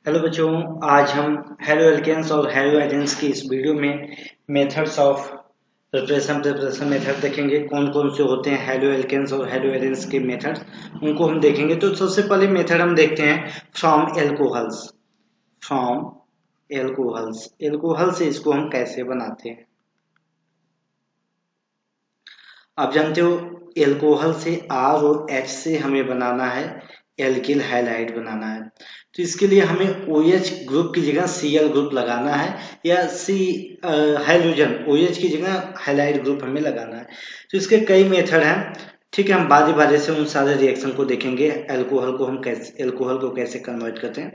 Hello बच्चों, आज हम हेलो एल्केन्स और हेलो एडेन्स की इस वीडियो में मेथड्स ऑफ प्रिपरेशन मेथड देखेंगे। कौन कौन से होते हैं हेलो एल्केन्स और हेलो एडेन्स के मेथड्स, उनको हम देखेंगे। तो सबसे पहले मेथड हम देखते हैं फ्रॉम एल्कोहल्स। फ्रॉम एल्कोहल से इसको हम कैसे बनाते हैं। आप जानते हो एल्कोहल से आर और एच से हमें बनाना है एल्किल हैलाइड बनाना है। तो इसके लिए हमें OH ग्रुप की जगह Cl ग्रुप लगाना है या सी हाइड्रोजन OH की जगह हैलाइड ग्रुप हमें लगाना है। तो इसके कई मेथड हैं, ठीक है। हम बारी बारी से उन सारे रिएक्शन को देखेंगे। एल्कोहल को कैसे कन्वर्ट करते हैं।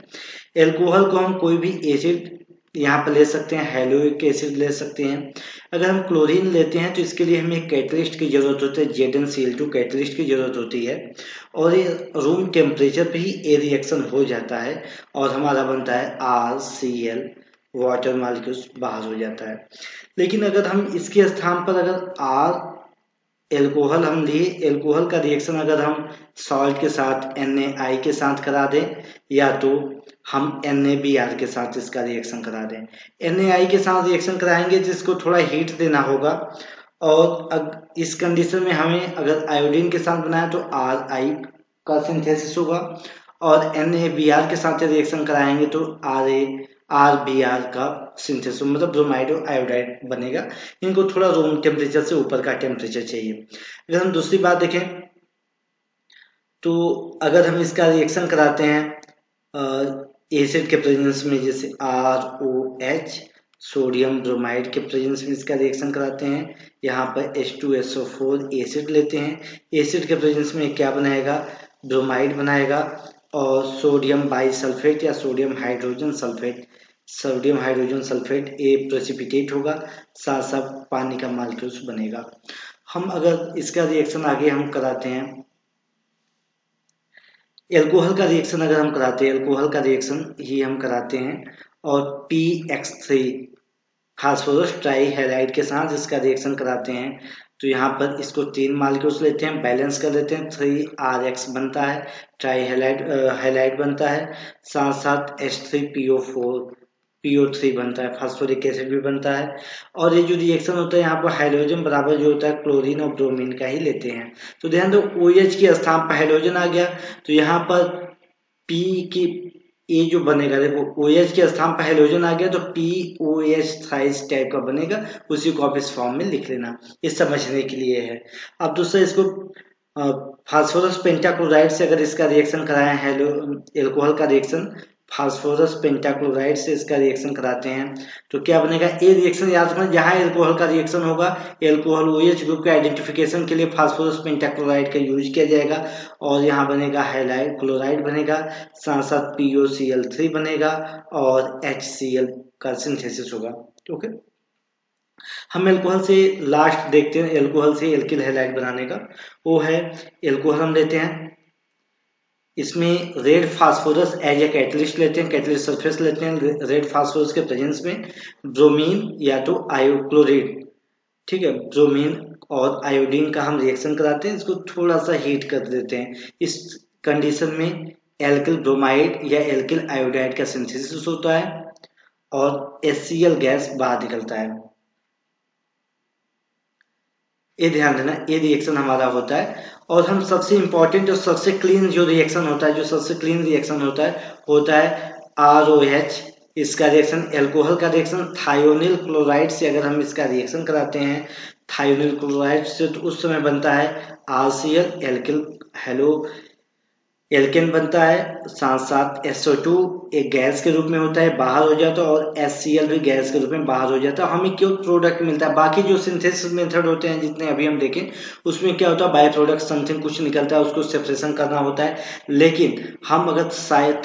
एल्कोहल को हम कोई भी एसिड यहाँ पर ले सकते हैं, हेलोइक एसिड ले सकते हैं। अगर हम क्लोरीन लेते हैं तो इसके लिए हमें एक कैटलिस्ट की जरूरत होती है, ZnCl2 कैटलिस्ट की जरूरत होती है। और ये रूम टेम्परेचर पे ही ये रिएक्शन हो जाता है और हमारा बनता है RCl, वाटर मॉलिक्यूल्स बाहर हो जाता है। लेकिन अगर हम इसके स्थान पर अगर R एल्कोहल हम लिए, एल्कोहल का रिएक्शन अगर हम सॉल्ट के साथ NaI के साथ करा दें या तो हम NaBr के साथ इसका रिएक्शन करा दें। NaI के साथ रिएक्शन कराएंगे जिसको थोड़ा हीट देना होगा। और इस कंडीशन में हमें अगर आयोडीन के साथ बनाया तो Ri का सिंथेसिस होगा और NaBr के साथ रिएक्शन कराएंगे तो RbR का सिंथेसिस, मतलब ब्रोमाइड और आयोडाइड बनेगा। इनको थोड़ा रूम टेम्परेचर से ऊपर का टेम्परेचर चाहिए। अगर हम दूसरी बात देखें तो अगर हम इसका रिएक्शन कराते हैं एसिड के प्रेजेंस में, जैसे ROH सोडियम ब्रोमाइड के प्रेजेंस में इसका रिएक्शन कराते हैं, यहाँ पर H2SO4 एसिड लेते हैं। एसिड के प्रेजेंस में क्या बनाएगा, ब्रोमाइड बनाएगा और सोडियम बाइसल्फेट या सोडियम हाइड्रोजन सल्फेट ये प्रेसिपिटेट होगा, साथ साथ पानी का मॉलिक्यूल्स बनेगा। हम अगर इसका रिएक्शन आगे हम कराते हैं, एल्कोहल का रिएक्शन अगर हम कराते हैं, एल्कोहल का रिएक्शन ही हम कराते हैं और PX3 फास्फोरस ट्राईहैलाइड के साथ इसका रिएक्शन कराते हैं। तो यहाँ पर इसको 3 मॉलिक्यूल्स लेते हैं, बैलेंस कर लेते हैं, 3RX बनता है, ट्राईहैलाइड बनता है, साथ साथ H3PO3 बनता है, फास्फोरिक एसिड भी बनता है। और ये जो रिएक्शन होता है यहाँ पर हाइड्रोजन बराबर जो होता है क्लोरीन और ब्रोमीन का ही लेते हैं। तो ध्यान दो OH के स्थान पर हाइड्रोजन आ गया तो यहाँ पर P की ये जो बनेगा, देखो OH के स्थान पर हाइड्रोजन आ गया तो POH थ्राइस टाइप का बनेगा, उसी को आप इस फॉर्म में लिख लेना, ये समझने के लिए है। अब दूसरा इसको फास्फोरस पेंटाक्लोराइड से अगर इसका रिएक्शन कराएं, एल्कोहल का रिएक्शन फास्फोरस पेंटाक्लोराइड से इसका रिएक्शन कराते हैं तो क्या बनेगा, ये रिएक्शन याद रखना, जहां एल्कोहल का रिएक्शन होगा एल्कोहल OH ग्रुप के आइडेंटिफिकेशन के लिए फास्फोरस पेंटाक्लोराइड का यूज किया जाएगा और यहाँ बनेगा हैलाइड क्लोराइड बनेगा, साथ साथ POCl3 बनेगा और HCl का सिंथेसिस होगा। ओके, हम एल्कोहल से लास्ट देखते हैं, एल्कोहल से एल्किल हैलाइड बनाने का। वो है एल्कोहल हम लेते हैं, इसमें red phosphorus as a catalyst लेते हैं, कैटलिस्ट सरफेस लेते हैं रेड फास्फोरस के प्रेजेंस में, ब्रोमीन या तो आयोक्लोराइड, ठीक है, ब्रोमीन और आयोडीन का हम रिएक्शन कराते हैं, इसको थोड़ा सा हीट कर देते हैं। इस कंडीशन में एल्किल ब्रोमाइड या एल्किल आयोडाइड का सिंथेसिस होता है और HCl गैस बाहर निकलता है। ये ध्यान देना, ये रिएक्शन हमारा होता है। और हम सबसे इंपॉर्टेंट और सबसे क्लीन जो रिएक्शन होता है ROH, इसका रिएक्शन एल्कोहल का रिएक्शन थायोनिल क्लोराइड से अगर हम इसका रिएक्शन कराते हैं, थायोनिल क्लोराइड से, तो उस समय बनता है RCl एल्किल हेलो एल्केन बनता है, साथ साथ SO2 एक गैस के रूप में होता है, बाहर हो जाता है और HCl भी गैस के रूप में बाहर हो जाता है। हमें क्यों प्रोडक्ट मिलता है, बाकी जो सिंथेसिस मेथड होते हैं जितने अभी हम देखें उसमें क्या होता है, बाय प्रोडक्ट समथिंग कुछ निकलता है, उसको सेपरेशन करना होता है। लेकिन हम अगर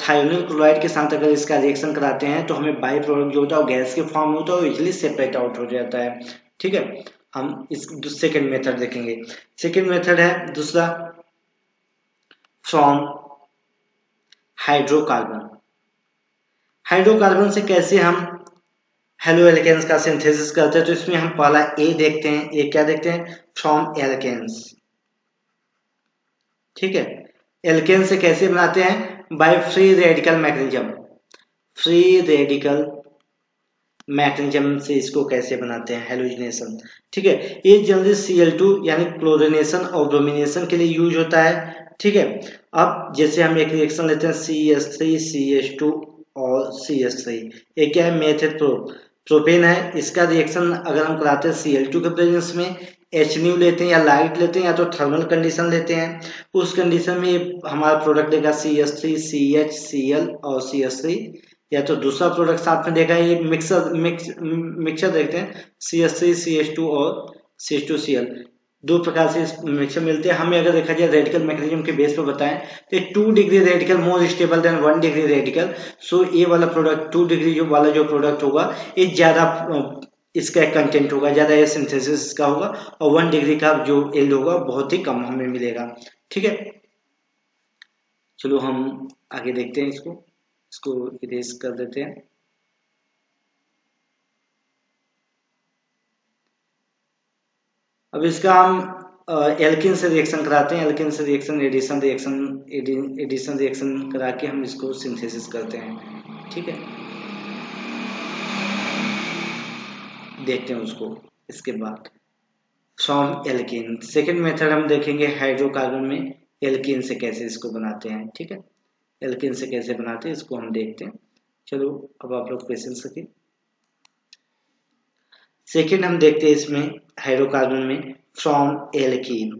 थायोनिल क्लोराइड के साथ अगर इसका रिएक्शन कराते हैं तो हमें बाय प्रोडक्ट जो होता है वो गैस के फॉर्म में होता है, इजिली सेपरेट आउट हो जाता है। ठीक है, हम इस सेकेंड मेथड देखेंगे। सेकेंड मेथड है दूसरा फ्रॉम हाइड्रोकार्बन। हाइड्रोकार्बन से कैसे हम हेलो एल्केन्स का सिंथेसिस करते हैं, तो इसमें हम पहला ए देखते हैं। ए क्या देखते हैं, फ्रॉम एल्केन्स, ठीक है। एल्केन से कैसे बनाते हैं, by free radical mechanism. Free radical mechanism से इसको कैसे बनाते हैं, हेलोजनेशन। ठीक है, ये जनरली Cl2 यानी क्लोरीनेशन और ब्रोमिनेशन के लिए यूज होता है। ठीक है, अब जैसे हम एक रिएक्शन लेते हैं CH3 CH2 और CH3, ये क्या है, मेथड प्रोपेन है। इसका रिएक्शन अगर हम कराते हैं Cl2 के प्रेजेंस में HNO लेते हैं या लाइट लेते हैं या तो थर्मल कंडीशन लेते हैं, उस कंडीशन में हमारा प्रोडक्ट देगा CH3 CH Cl और CH3, या तो दूसरा प्रोडक्ट साथ में देखा, ये मिक्सर देखते हैं CH3 CH2 और CH2Cl, दो प्रकार से मिक्सर मिलते हैं। हमें अगर देखा जाए रेडिकल मैकेनिज्म के बेस पर बताएं तो 2 degree radical more stable than 1 degree radical. So ये वाला प्रोडक्ट 2 डिग्री जो वाला जो प्रोडक्ट होगा ये ज्यादा इसका कंटेंट होगा, ज्यादा ये सिंथेसिस का होगा, और 1 डिग्री का जो एल्ड होगा बहुत ही कम हमें मिलेगा। ठीक है, चलो हम आगे देखते हैं, इसको इरेज कर देते हैं। अब इसका हम एल्किन से रिएक्शन कराते हैं, एल्किन से रिएक्शन एडिशन रिएक्शन करा के हम इसको सिंथेसिस करते हैं। ठीक है, देखते हैं उसको। इसके बाद फ्रॉम एल्किन सेकेंड मेथड हम देखेंगे हाइड्रोकार्बन में एल्किन से कैसे इसको बनाते हैं। ठीक है, एल्किन से कैसे बनाते हैं इसको हम देखते हैं। चलो अब आप लोग पेशेंस रखिए। सेकेंड हम देखते हैं इसमें हाइड्रोकार्बन में फ्रॉम एल्कीन।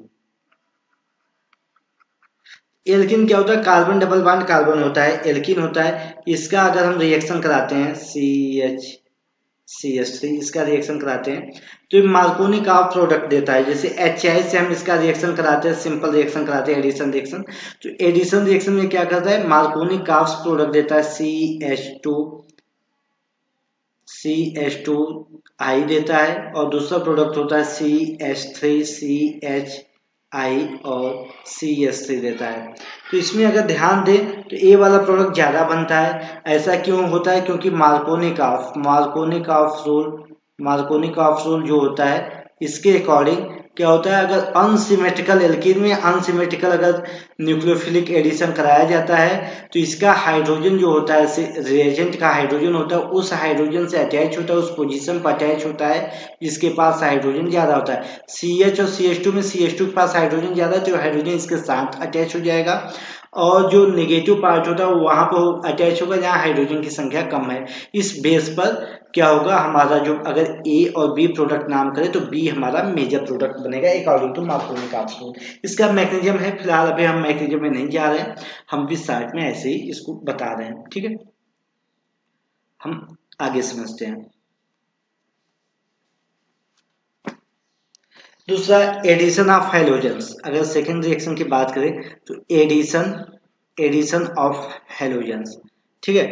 एल्कीन क्या होता है, कार्बन डबल बॉन्ड कार्बन होता है, एल्कीन होता है। इसका अगर हम रिएक्शन कराते हैं CH3, इसका रिएक्शन कराते हैं तो ये मार्कोनी का प्रोडक्ट देता है। जैसे HI से हम इसका रिएक्शन कराते हैं, सिंपल रिएक्शन कराते हैं एडिशन रिएक्शन, तो एडिशन रिएक्शन में क्या करता है, मार्कोनी का प्रोडक्ट देता है CH2I देता है, और दूसरा प्रोडक्ट होता है CH3 CHI और CH3 देता है। तो इसमें अगर ध्यान दें तो ए वाला प्रोडक्ट ज्यादा बनता है। ऐसा क्यों होता है, क्योंकि मार्कोनी का रूल जो होता है इसके अकॉर्डिंग क्या होता है, अगर अनसिमेट्रिकल एल्कीन में अनसिमेट्रिकल अगर न्यूक्लियोफिलिक एडिशन कराया जाता है तो इसका हाइड्रोजन जो होता है, रिएजेंट का हाइड्रोजन होता है, उस हाइड्रोजन से अटैच होता है, उस पोजीशन पर अटैच होता है जिसके पास हाइड्रोजन ज्यादा होता है। CH और CH2 में CH2 के पास हाइड्रोजन ज्यादा है तो हाइड्रोजन इसके साथ अटैच हो जाएगा, और जो नेगेटिव पार्ट होता है वो वहां पर अटैच होगा जहां हाइड्रोजन की संख्या कम है। इस बेस पर क्या होगा, हमारा जो अगर A और B प्रोडक्ट नाम करें तो B हमारा मेजर प्रोडक्ट बनेगा अकॉर्डिंग टू मार्कोनी का रूल। इसका मैकेनिज्म है, फिलहाल अभी हम मैकेनिज्म में नहीं जा रहे हैं, हम भी साइड में ऐसे ही इसको बता रहे हैं। ठीक है, हम आगे समझते हैं। दूसरा एडिशन ऑफ हैलोजेंस। अगर सेकेंड रिएक्शन की बात करें तो एडिशन ऑफ हैलोजेंस। ठीक है,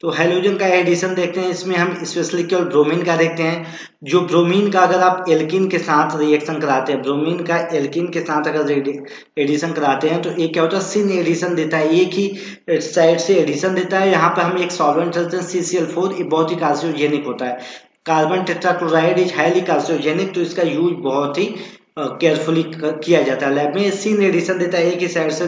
तो हैलोजन का एडिशन देखते हैं। इसमें हम स्पेशली केवल ब्रोमीन का देखते हैं। जो ब्रोमीन का अगर आप एल्कीन के साथ रिएक्शन कराते हैं, ब्रोमीन का एल्कीन के साथ अगर एडिशन कराते हैं तो ये क्या होता है, सिन एडिशन देता है, एक ही साइड से एडिशन देता है। यहाँ पे हम एक सॉल्वेंट चलते हैं CCl4, ये बहुत ही कार्सिनोजेनिक होता है। Carbon tetrachloride is highly carcinogenic, तो इसका यूज बहुत ही केयरफुली किया जाता है लैब में। सिन एडिशन देता है, एक ही साइड से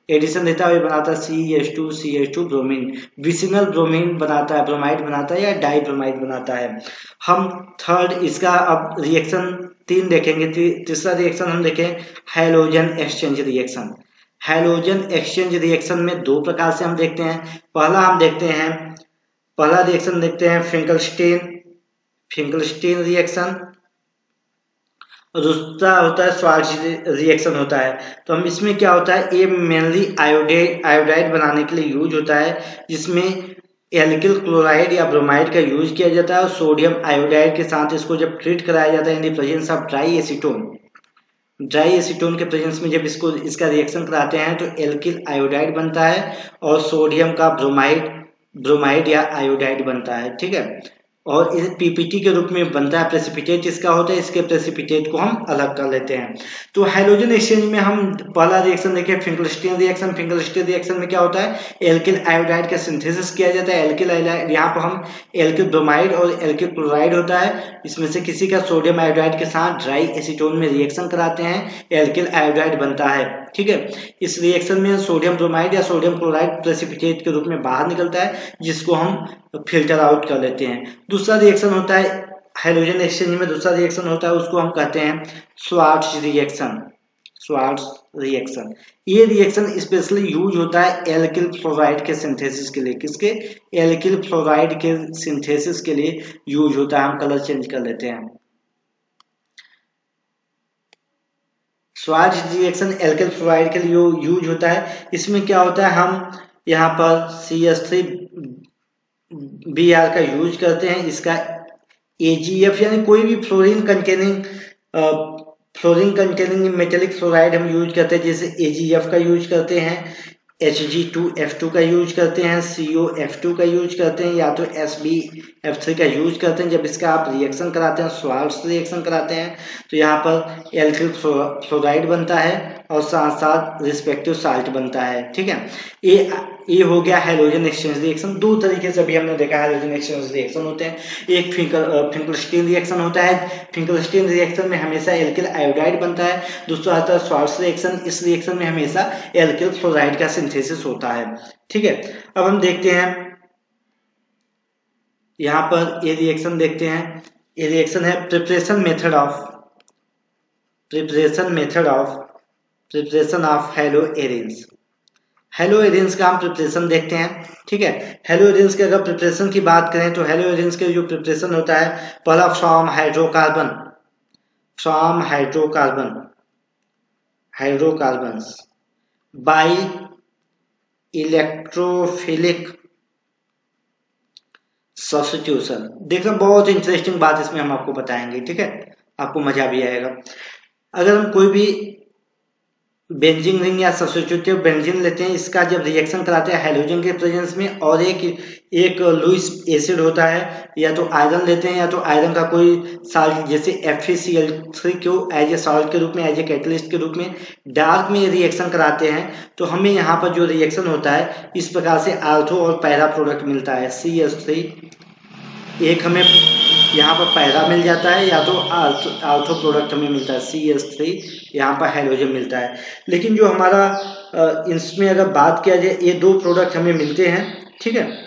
एडिशन देता है, बनाता है CH2 ब्रोमीन, विसिनल ब्रोमीन बनाता है, ब्रोमाइड बनाता है या डाई ब्रोमाइड बनाता है। हम थर्ड इसका अब रिएक्शन 3 देखेंगे। तीसरा रिएक्शन हम देखें halogen exchange reaction. Halogen exchange reaction में 2 प्रकार से हम देखते हैं। पहला रिएक्शन देखते हैं फिंकलस्टीन रिएक्शन, और दूसरा होता है स्वार्ट्ज रिएक्शन होता है। तो हम इसमें क्या होता है, ये मेनली आयोडाइड बनाने के लिए यूज होता है, जिसमें एल्किल क्लोराइड या ब्रोमाइड का यूज किया जाता है, और सोडियम आयोडाइड के साथ इसको जब ट्रीट कराया जाता है in the presence of dry acetone के प्रेजेंस में जब इसका रिएक्शन कराते हैं तो एल्किल आयोडाइड बनता है और सोडियम का ब्रोमाइड या आयोडाइड बनता है। ठीक है, और इस पीपीटी के रूप में बनता है। प्रेसिपिटेट इसका होता है, इसके प्रेसिपिटेट को हम अलग कर लेते हैं। तो हैलोजन एक्सचेंज में हम पहला रिएक्शन देखें फिंकलस्टीन रिएक्शन में क्या होता है, एल्किल आयोडाइड का सिंथेसिस किया जाता है। एल्किल आयोडाइड, यहाँ पर हम एल्किल ब्रोमाइड और एल्किल क्लोराइड होता है, इसमें से किसी का सोडियम आयोडाइड के साथ ड्राई एसीटोन में रिएक्शन कराते हैं, एल्किल आयोडाइड बनता है। ठीक है। इस रिएक्शन में सोडियम ब्रोमाइड या सोडियम क्लोराइड प्रेसिपिटेट के रूप में बाहर निकलता है, जिसको हम फिल्टर आउट कर लेते हैं। दूसरा रिएक्शन होता है हाइड्रोजन एक्सचेंज में, दूसरा रिएक्शन होता है उसको हम कहते हैं स्वार्ट्ज रिएक्शन। स्वार्ट्ज रिएक्शन, ये रिएक्शन स्पेशली यूज होता है एल्किल फ्लोराइड के सिंथेसिस के लिए। किसके? एल्किल फ्लोराइड के सिंथेसिस के लिए यूज होता है। हम कलर चेंज कर लेते हैं। स्वार्ट्ज रिएक्शन एल्किल फ्लोराइड के लिए यूज होता है। इसमें क्या होता है, हम यहाँ पर CH3Br का यूज करते हैं। इसका AgF यानी कोई भी फ्लोरीन कंटेनिंग मेटेलिक फ्लोराइड हम यूज करते हैं, जैसे AgF का यूज करते हैं, Hg2F2 का यूज करते हैं, COF2 का यूज करते हैं, या तो SbF3 का यूज करते हैं। जब इसका आप रिएक्शन कराते हैं, स्वार्ट्ज रिएक्शन कराते हैं, तो यहाँ पर एल्किल फ्लोराइड बनता है और साथ साथ रिस्पेक्टिव साल्ट बनता है। ठीक है, ये हो गया हैलोजन एक्सचेंज रिएक्शन। दो तरीके से अभी हमने देखा हैलोजन एक्सचेंज रिएक्शन होते हैं। एक फिंकलस्टीन रिएक्शन होता है। फिंकलस्टीन रिएक्शन में हमेशा एल्किल आयोडाइड बनता है। दूसरा आता है स्वार्ट्ज रिएक्शन। इस रिएक्शन में हमेशा एल्किल फ्लोराइड का सिंथेसिस होता है। ठीक है, अब हम देखते हैं यहाँ पर ये रिएक्शन देखते हैं। ये रिएक्शन है प्रिपरेशन ऑफ हैलोएरिन्स। हैलोएरिन्स का हम प्रिपरेशन देखते हैं। ठीक है, हैलोएरिन्स के अगर प्रिपरेशन की बात करें तो हैलोएरिन्स के जो प्रिपरेशन होता है, पहला from hydrocarbons by electrophilic substitution. देखना, बहुत इंटरेस्टिंग बात इसमें हम आपको बताएंगे। ठीक है, आपको मजा भी आएगा। अगर हम कोई भी बेंजीन रिंग या सब्स्टिट्यूटिव बेंजीन लेते हैं, इसका जब रिएक्शन कराते हैं हैलोजन के प्रेजेंस में, और एक लुईस एसिड होता है, या तो आयरन लेते हैं या तो आयरन का कोई साल्ट जैसे FeCl3 को एज ए साल्ट के रूप में, एज ए कैटलिस्ट के रूप में डार्क में रिएक्शन कराते हैं, तो हमें यहाँ पर जो रिएक्शन होता है इस प्रकार से आर्थो और पैरा प्रोडक्ट मिलता है। CH3 एक हमें यहाँ पर पैरा मिल जाता है, या तो आर्थो प्रोडक्ट हमें मिलता है CH3, यहाँ पर हैलोजन मिलता है। लेकिन जो हमारा इसमें अगर बात किया जाए, ये दो प्रोडक्ट हमें मिलते हैं। ठीक है,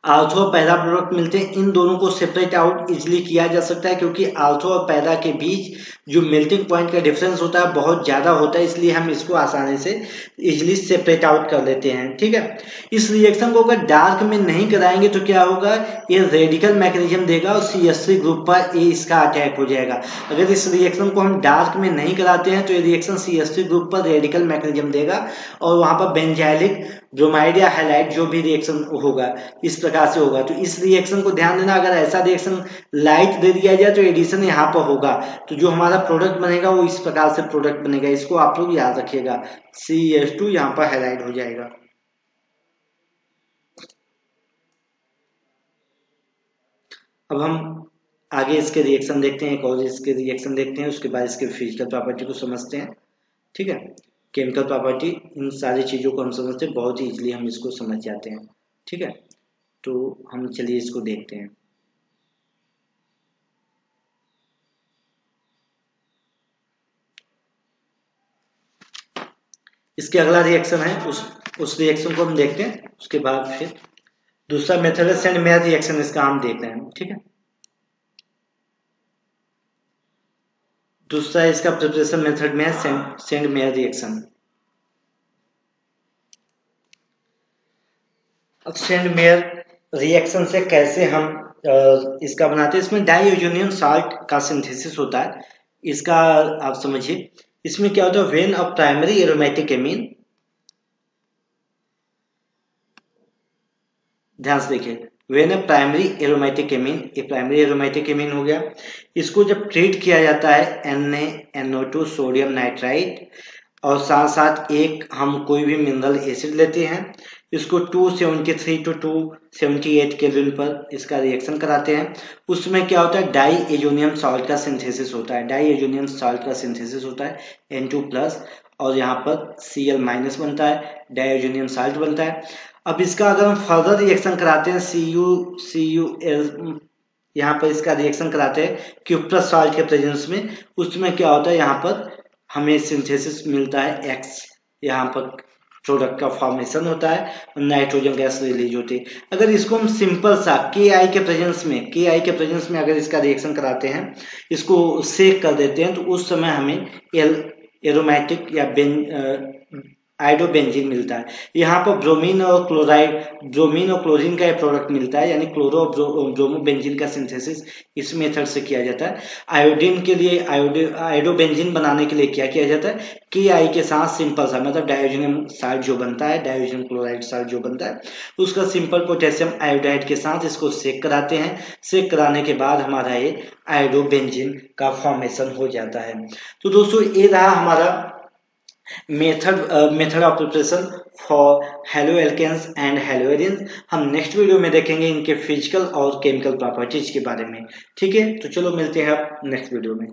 आर्थो और पैरा प्रोडक्ट मिलते हैं। इन दोनों को सेपरेट आउट इजिली किया जा सकता है, क्योंकि आर्थो और पैरा के बीच जो मेल्टिंग पॉइंट का डिफरेंस होता है बहुत ज़्यादा होता है, इसलिए हम इसको आसानी से इजिली सेपरेट आउट कर लेते हैं। ठीक है, इस रिएक्शन को अगर डार्क में नहीं कराएंगे तो क्या होगा, ये रेडिकल मैकेनिज्म देगा और CH3 ग्रुप पर ये इसका अटैक हो जाएगा। अगर इस रिएक्शन को हम डार्क में नहीं कराते हैं तो ये रिएक्शन CH3 ग्रुप पर रेडिकल मैकेनिज्म देगा और वहाँ पर बेंजाइलिक ब्रोमाइड या हैलाइड जो भी रिएक्शन होगा इस प्रकार से होगा। तो इस रिएक्शन को ध्यान देना, अगर ऐसा रिएक्शन लाइट दे दिया जाए तो एडिशन यहाँ पर होगा, तो जो हमारा प्रोडक्ट बनेगा वो इस प्रकार से प्रोडक्ट बनेगा। इसको आप लोग याद रखिएगा, CH2 यहाँ पर हैलाइड हो जाएगा। अब हम आगे इसके रिएक्शन देखते हैं, एक और इसके रिएक्शन देखते हैं, उसके बाद इसके फिजिकल प्रॉपर्टी को समझते हैं। ठीक है, केमिकल प्रॉपर्टी, इन सारी चीज़ों को हम समझते हैं, बहुत ही इजीली हम इसको समझ जाते हैं। ठीक है, तो हम चलिए इसको देखते हैं। इसके अगला रिएक्शन है, उस रिएक्शन को हम देखते हैं। उसके बाद फिर दूसरा मेथड है सेंड मेयर रिएक्शन, इसका हम देख रहे हैं। ठीक है, दूसरा इसका प्रिपरेशन मेथड में है सेंड मेयर रिएक्शन। अब सेंड मेयर रिएक्शन से कैसे हम इसका बनाते हैं, इसमें डाइओजोनियम साल्ट का सिंथेसिस होता है। इसका आप समझिए, इसमें क्या होता है, when a primary aromatic amine, ध्यान से देखिए, when a primary aromatic amine, ये प्राइमरी एरोमेटिक एमीन हो गया, इसको जब ट्रीट किया जाता है NaNO2 सोडियम नाइट्राइड और साथ साथ एक हम कोई भी मिनरल एसिड लेते हैं, इसको 273 to 278 केल्विन पर इसका रिएक्शन कराते हैं, उसमें क्या होता है, डाई एजोनियम सॉल्ट का सिंथेसिस होता है। डाई एजोनियम सॉल्ट का सिंथेसिस होता है N2+ और यहाँ पर Cl- बनता है, डाइओजोनियम सॉल्ट बनता है। अब इसका अगर हम फर्दर रिएक्शन कराते हैं CuCl, यहाँ पर इसका रिएक्शन कराते हैं क्यूप्रस सॉल्ट के प्रेजेंस में, उसमें क्या होता है, यहाँ पर हमें सिंथेसिस मिलता है X, यहाँ पर प्रोडक्ट का फॉर्मेशन होता है और नाइट्रोजन गैस रिलीज होती है। अगर इसको हम सिंपल सा Ki के प्रेजेंस में अगर इसका रिएक्शन कराते हैं, इसको सेक कर देते हैं, तो उस समय हमें एरोमेटिक या आइडोबेंजीन मिलता है। यहाँ पर ब्रोमीन और क्लोरीन का प्रोडक्ट मिलता है, यानी क्लोरो और ब्रोमोबेंजीन का सिंथेसिस इस मेथड से किया जाता है। आयोडीन के लिए आइडोबेंजीन बनाने के लिए क्या किया जाता है, Ki के साथ सिंपल सा मतलब डायोजनियम साल्ट जो बनता है, डायोजनियम क्लोराइड साल्ट जो बनता है, उसका सिंपल पोटेशियम आयोडाइड के साथ इसको सेक कराते हैं। सेक कराने के बाद हमारा ये आइडोबेंजीन का फॉर्मेशन हो जाता है। तो दोस्तों ये रहा हमारा method of preparation for halo alkanes and halo arenes. हम नेक्स्ट वीडियो में देखेंगे इनके फिजिकल और केमिकल प्रॉपर्टीज के बारे में। ठीक है, तो चलो मिलते हैं आप नेक्स्ट वीडियो में।